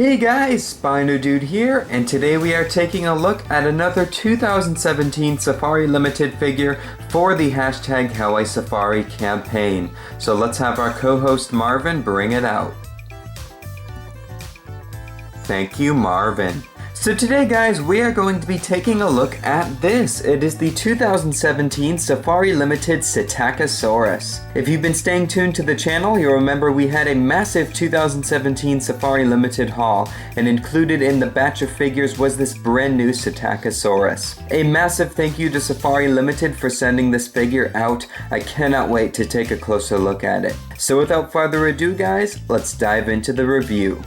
Hey guys, SpinoDude here, and today we are taking a look at another 2017 Safari Limited figure for the hashtag #HowISafari campaign. So let's have our co-host Marvin bring it out. Thank you, Marvin. So today guys, we are going to be taking a look at this. It is the 2017 Safari Limited Psittacosaurus. If you've been staying tuned to the channel, you'll remember we had a massive 2017 Safari Limited haul, and included in the batch of figures was this brand new Psittacosaurus. A massive thank you to Safari Limited for sending this figure out. I cannot wait to take a closer look at it. So without further ado guys, let's dive into the review.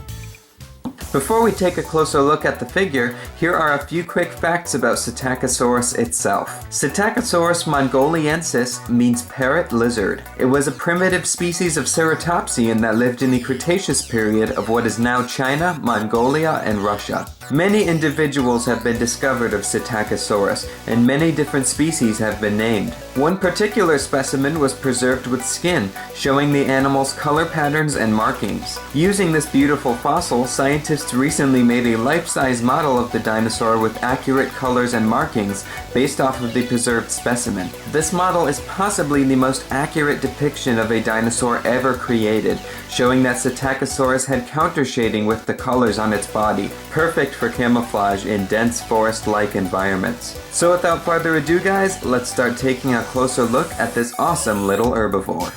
Before we take a closer look at the figure, here are a few quick facts about Psittacosaurus itself. Psittacosaurus mongoliensis means parrot lizard. It was a primitive species of ceratopsian that lived in the Cretaceous period of what is now China, Mongolia, and Russia. Many individuals have been discovered of Psittacosaurus, and many different species have been named. One particular specimen was preserved with skin, showing the animal's color patterns and markings. Using this beautiful fossil, scientists recently made a life-size model of the dinosaur with accurate colors and markings based off of the preserved specimen. This model is possibly the most accurate depiction of a dinosaur ever created, showing that Psittacosaurus had counter shading with the colors on its body, perfect for camouflage in dense forest-like environments. So without further ado guys, let's start taking a closer look at this awesome little herbivore.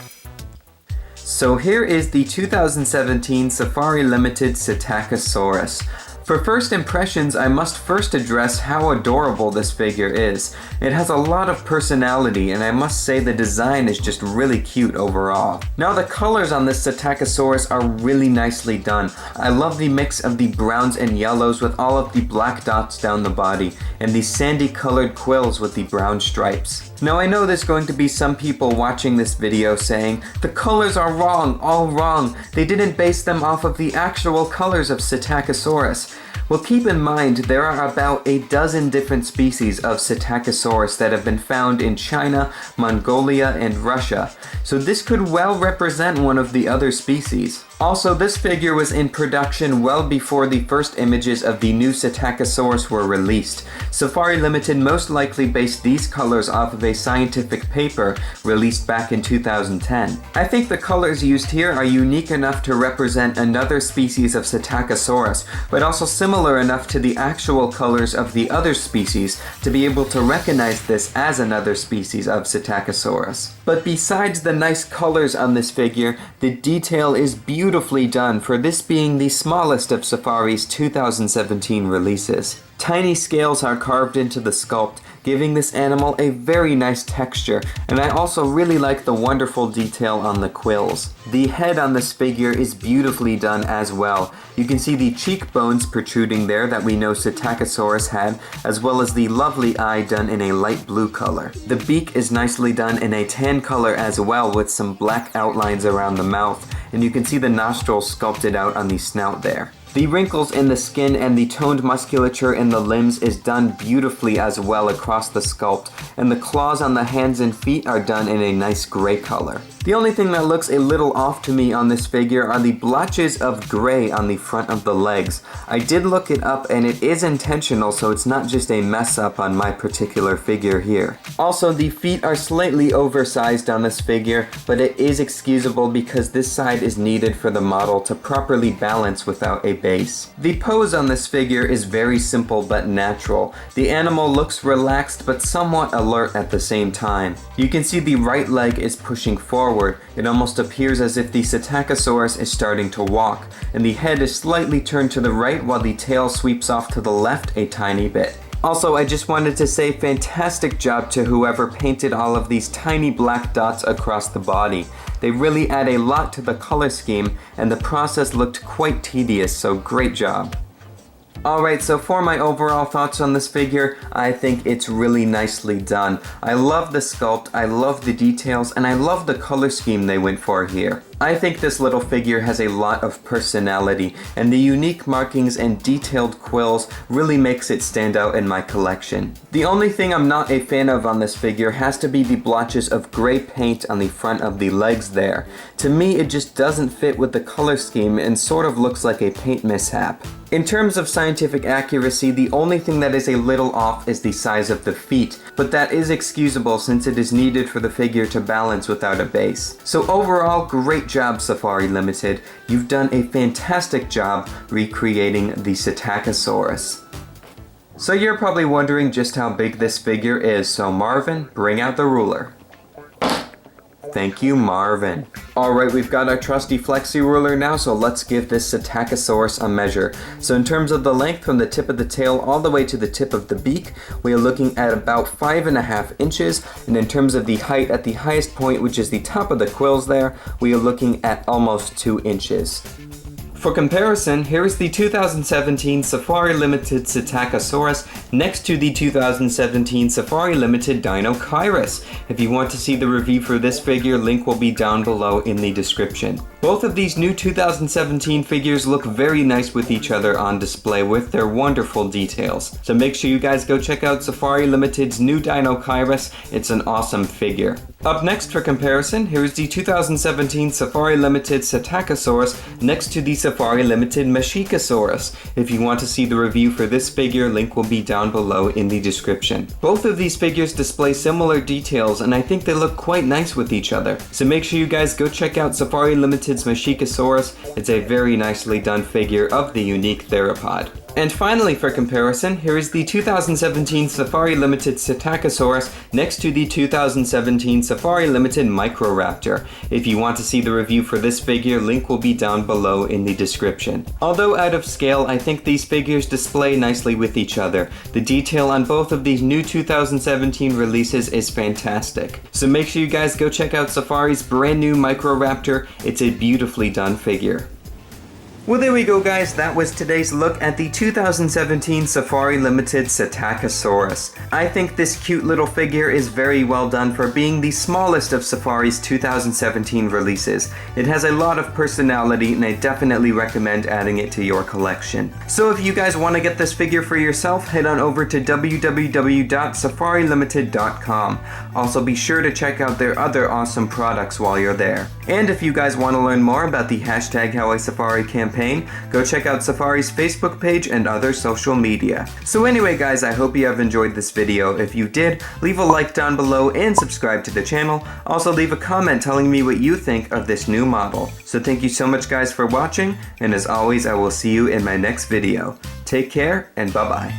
So here is the 2017 Safari Limited Psittacosaurus. For first impressions, I must first address how adorable this figure is. It has a lot of personality, and I must say the design is just really cute overall. Now the colors on this Psittacosaurus are really nicely done. I love the mix of the browns and yellows with all of the black dots down the body, and the sandy colored quills with the brown stripes. Now I know there's going to be some people watching this video saying, the colors are wrong, all wrong. They didn't base them off of the actual colors of Psittacosaurus. Well, keep in mind there are about a dozen different species of Psittacosaurus that have been found in China, Mongolia, and Russia, so this could well represent one of the other species. Also, this figure was in production well before the first images of the new Psittacosaurus were released. Safari Limited most likely based these colors off of a scientific paper released back in 2010. I think the colors used here are unique enough to represent another species of Psittacosaurus, but also similar enough to the actual colors of the other species to be able to recognize this as another species of Psittacosaurus. But besides the nice colors on this figure, the detail is beautifully done for this being the smallest of Safari's 2017 releases. Tiny scales are carved into the sculpt, giving this animal a very nice texture, and I also really like the wonderful detail on the quills. The head on this figure is beautifully done as well. You can see the cheekbones protruding there that we know Psittacosaurus had, as well as the lovely eye done in a light blue color. The beak is nicely done in a tan color as well, with some black outlines around the mouth, and you can see the nostrils sculpted out on the snout there. The wrinkles in the skin and the toned musculature in the limbs is done beautifully as well across the sculpt, and the claws on the hands and feet are done in a nice gray color. The only thing that looks a little off to me on this figure are the blotches of gray on the front of the legs. I did look it up and it is intentional, so it's not just a mess up on my particular figure here. Also, the feet are slightly oversized on this figure, but it is excusable because this side is needed for the model to properly balance without a base. The pose on this figure is very simple but natural. The animal looks relaxed but somewhat alert at the same time. You can see the right leg is pushing forward. It almost appears as if the Psittacosaurus is starting to walk, and the head is slightly turned to the right while the tail sweeps off to the left a tiny bit. Also, I just wanted to say fantastic job to whoever painted all of these tiny black dots across the body. They really add a lot to the color scheme, and the process looked quite tedious, so great job. Alright, so for my overall thoughts on this figure, I think it's really nicely done. I love the sculpt, I love the details, and I love the color scheme they went for here. I think this little figure has a lot of personality, and the unique markings and detailed quills really makes it stand out in my collection. The only thing I'm not a fan of on this figure has to be the blotches of gray paint on the front of the legs there. To me, it just doesn't fit with the color scheme and sort of looks like a paint mishap. In terms of scientific accuracy, the only thing that is a little off is the size of the feet, but that is excusable since it is needed for the figure to balance without a base. So overall, great job Safari Ltd. You've done a fantastic job recreating the Psittacosaurus. So you're probably wondering just how big this figure is, so Marvin, bring out the ruler. Thank you, Marvin. Alright, we've got our trusty flexi ruler now, so let's give this Psittacosaurus a measure. So in terms of the length from the tip of the tail all the way to the tip of the beak, we are looking at about 5.5 inches, and in terms of the height at the highest point, which is the top of the quills there, we are looking at almost 2 inches. For comparison, here is the 2017 Safari Ltd. Psittacosaurus next to the 2017 Safari Ltd. Dinosaur. If you want to see the review for this figure, link will be down below in the description. Both of these new 2017 figures look very nice with each other on display with their wonderful details. So make sure you guys go check out Safari Ltd.'s new Dinosaur. It's an awesome figure. Up next for comparison, here is the 2017 Safari Ltd. Psittacosaurus next to the Safari Ltd. Psittacosaurus. If you want to see the review for this figure, link will be down below in the description. Both of these figures display similar details, and I think they look quite nice with each other. So make sure you guys go check out Safari Ltd.'s Psittacosaurus. It's a very nicely done figure of the unique theropod. And finally, for comparison, here is the 2017 Safari Ltd. Psittacosaurus next to the 2017 Safari Ltd. Microraptor. If you want to see the review for this figure, link will be down below in the description. Although out of scale, I think these figures display nicely with each other. The detail on both of these new 2017 releases is fantastic. So make sure you guys go check out Safari's brand new Microraptor. It's a beautifully done figure. Well, there we go, guys. That was today's look at the 2017 Safari Ltd. Psittacosaurus. I think this cute little figure is very well done for being the smallest of Safari's 2017 releases. It has a lot of personality, and I definitely recommend adding it to your collection. So if you guys want to get this figure for yourself, head on over to www.safarilimited.com. Also, be sure to check out their other awesome products while you're there. And if you guys want to learn more about the #HowISafari campaign, go check out Safari's Facebook page and other social media. So anyway, guys, I hope you have enjoyed this video. If you did, leave a like down below and subscribe to the channel. Also leave a comment telling me what you think of this new model. So thank you so much, guys, for watching, and as always, I will see you in my next video. Take care, and bye-bye.